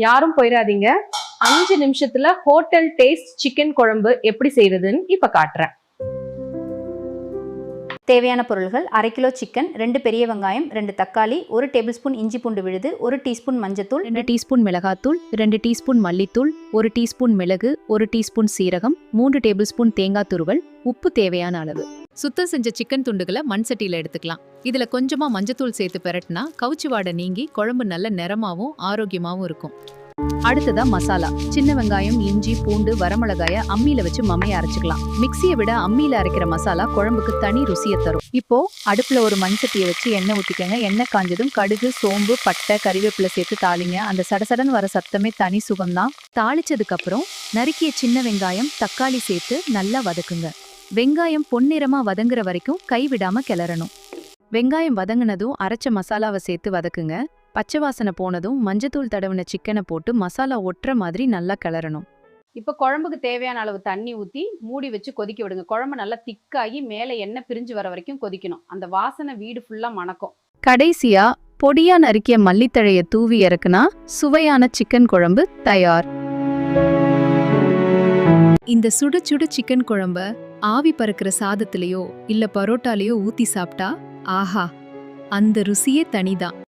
யாரும் போயிடாதீங்க. 5 நிமிஷத்துல ஹோட்டல் டேஸ்ட் சிக்கன் குழம்பு எப்படி செய்யறதுன்னு இப்ப காட்டுறேன். தேவையான பொருள்கள்: 1/2 கிலோ சிக்கன், 2 பெரிய வெங்காயம், 2 தக்காளி, 1 டேபிள் ஸ்பூன் இஞ்சி பூண்டு விழுது, 1 டீஸ்பூன் மஞ்சத்தூள், 2 டீஸ்பூன் மிளகாத்தூள், 2 டீஸ்பூன் மல்லித்தூள், 1 டீஸ்பூன் மிளகு, 1 டீஸ்பூன் சீரகம், 3 டேபிள் ஸ்பூன் தேங்காய் துருவல், உப்பு தேவையான அளவு. சுத்தம் செஞ்ச சிக்கன் துண்டுகளை மண் சட்டியில எடுத்துக்கலாம். இதுல கொஞ்சமா மஞ்சத்தூள் சேர்த்து பெரட்டினா கவுச்சி வாடை நீங்கி குழம்பு நல்ல நிறமாவும் ஆரோக்கியமாவும் இருக்கும். அடுத்ததா மசாலா. சின்ன வெங்காயம், இஞ்சி, பூண்டு, வரமிளகாய அம்மியில வச்சு மமைய அரைச்சுக்கலாம். மிக்சியை விட அம்மியில அரைக்கிற மசாலா குழம்புக்கு தனி ருசியை தரும். இப்போ அடுப்புல ஒரு மண் சட்டியை வச்சு எண்ணெய் ஊத்திக்கங்க. எண்ணெய் காஞ்சதும் கடுகு, சோம்பு, பட்டை, கறிவேப்பிலை சேர்த்து தாளிங்க. அந்த சடசடன் வர சத்தமே தனி சுகம்தான். தாளிச்சதுக்கு அப்புறம் நறுக்கிய சின்ன வெங்காயம், தக்காளி சேர்த்து நல்லா வதக்குங்க. வெங்காயம் பொன்னிறமா வதங்குற வரைக்கும் கைவிடாம கிளறணும். வெங்காயம் வதங்கினதும் அரைச்ச மசாலாவை சேர்த்து வதக்குங்க. பச்சை வாசனை போனதும் மஞ்சத்தூள் தடவின சிக்கனை போட்டு மசாலா ஒட்டுற மாதிரி நல்லா கிளறணும். இப்போ குழம்புக்கு தேவையான அளவு தண்ணி ஊற்றி மூடி வச்சு கொதிக்க விடுங்க. குழம்பு நல்லா திக்காகி மேலே எண்ணெய் பிரிஞ்சு வர வரைக்கும் கொதிக்கணும். அந்த வாசனை வீடு ஃபுல்லாக மணக்கும். கடைசியா பொடியா நறுக்கிய மல்லித்தழைய தூவி இறக்குனா சுவையான சிக்கன் குழம்பு தயார். இந்த சுட சுட சிக்கன் குழம்ப ஆவி பறக்கிற சாதத்திலேயோ இல்ல பரோட்டாலேயோ ஊத்தி சாப்பிட்டா ஆஹா, அந்த ருசியே தனிதான்.